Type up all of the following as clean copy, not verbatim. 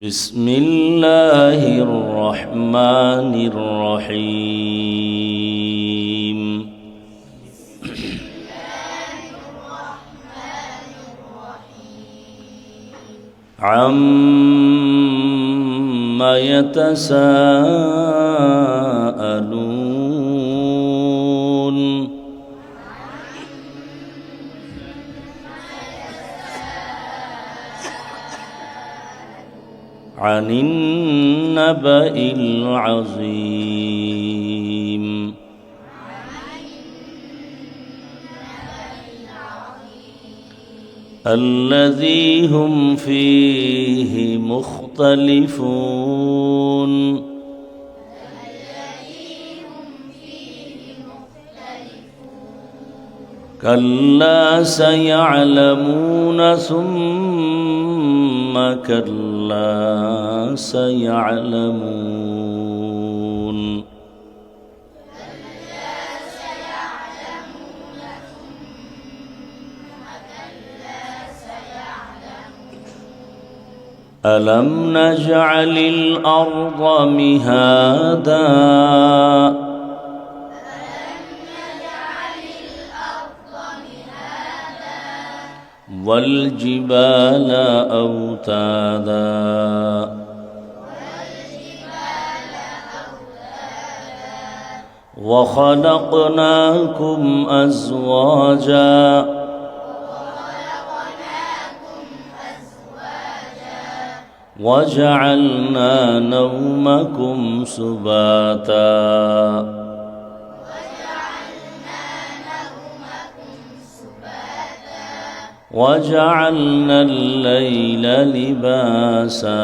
بسم الله الرحمن الرحيم عَمَّ يتساءلون عن النبأ العظيم الذي هم فيه مختلفون كلا سيعلمون ثم كلا سيعلمون ألم نجعل الأرض مهادا والجبال أوتادا وخلقناكم أزواجا وجعلنا نومكم سباتا وجعلنا الليل لباسا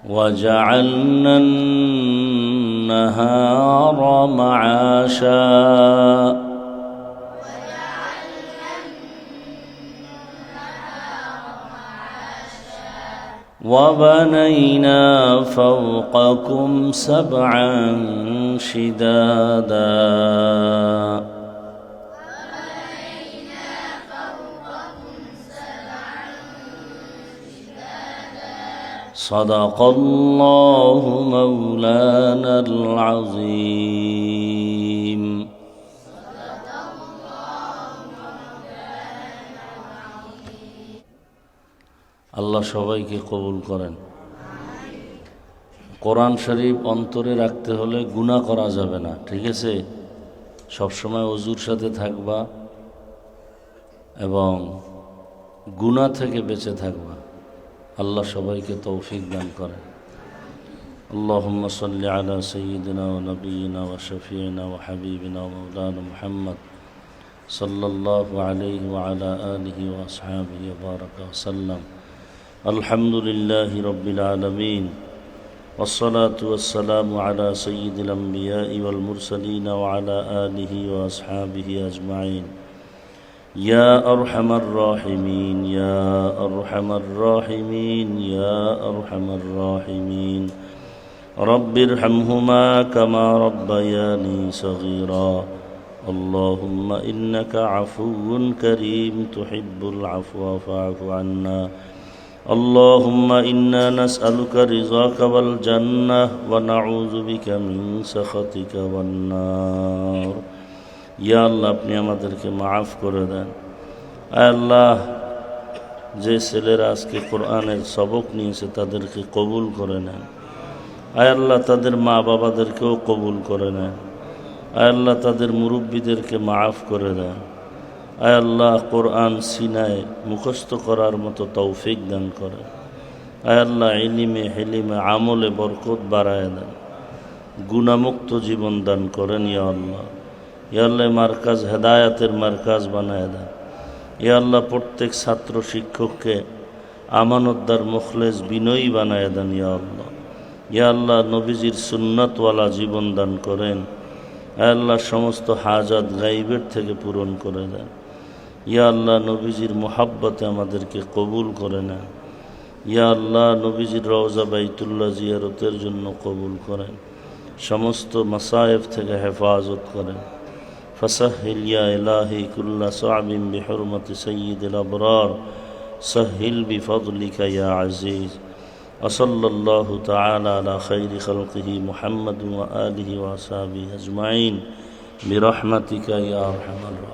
وجعلنا النهار معاشا وبنينا فوقكم سبعا شدادا صدق الله مولانا العظيم আল্লাহ সবাইকে কবুল করেন। কোরআন শরীফ অন্তরে রাখতে হলে গুনাহ করা যাবে না, ঠিক আছে? সবসময় ওযুর সাথে থাকবা এবং গুনাহ থেকে বেঁচে থাকবা। আল্লাহ সবাইকে তৌফিক দান করেন। আল্লাহুম্মা সাল্লি আলা সাইয়্যিদিনা ওয়া নাবিয়িনা ওয়া শাফিঈনা ওয়া হাবিবিনা ওয়া মাওলানা মুহাম্মদ সাল্লাল্লাহু আলাইহি ওয়া আলা আলিহি ওয়া আসহাবিহি ওয়া বারাকা ওয়া সাল্লাম। আলহামদুলিল্লাহি রাব্বিল আলামিন ওয়াসসালাতু ওয়াসসালামু আলা সাইয়্যিদিল আমবিয়াই ওয়াল মুরসালিন ওয়া আলা আলিহি ওয়া আসহাবিহি আজমাইন। ইয়া আরহামার রাহিমিন ইয়া আরহামার রাহিমিন ইয়া আরহামার রাহিমিন রব্বিরহামহুমা কামা রাব্বায়ানি সগীরা। আল্লাহুম্মা ইন্নাকা আফুউন কারীম তুহিব্বুল আফওয়া ফা'ফু আন্না। اللهم إنا نسألك رضاك والجنة ونعوذ بك من سخطك والنار। ইয়া আল্লাহ, আপনি আমাদেরকে মাফ করে দেন। আয় আল্লাহ, যে ছেলেরা আজকে কোরআনের সবক নিয়েছে তাদেরকে কবুল করে নেন। আয় আল্লাহ, তাদের মা বাবাদেরকেও কবুল করে নেন। আয় আল্লাহ, তাদের মুরব্বীদেরকে মাফ করে দেন। আয় আল্লাহ, কোরআন সিনায় মুখস্থ করার মতো তৌফিক দান করে। আয় আল্লাহ, ইলমে হিলিমে আমলে বরকত বাড়ায় দেন, গুনাহমুক্ত জীবন দান করেন। ইয়া আল্লাহ, ইয়া আল্লাহ, মার্কাজ হেদায়াতের মার্কাজ বানায় দেন। ইয়া আল্লাহ, প্রত্যেক ছাত্র শিক্ষককে আমানতদার মুখলেস বিনয়ী বানায় দেন। ইয়া আল্লাহ, ইয়া আল্লাহ, নবীজির সুন্নাতওয়ালা জীবন দান করেন। আয় আল্লাহ, সমস্ত হাজাত গাইবের থেকে পূরণ করে দেন। ইয়া আল্লাহ, নবীজির মোহাব্বতে আমাদেরকে কবুল করে নেন। ইয়া আল্লাহ, নবীজির রওজা বাইতুল্লাহ জিয়ারতের জন্য কবুল করেন। সমস্ত মাসায়েব থেকে হেফাজত করেন। فسهل يا إلهي كل صعب بحرمة سيد الأبرار سهل بفضلك يا عزيز وصلى الله تعالى على خير خلقه محمد وآله وأصحابه أجمعين برحمتك يا أرحم الراحمين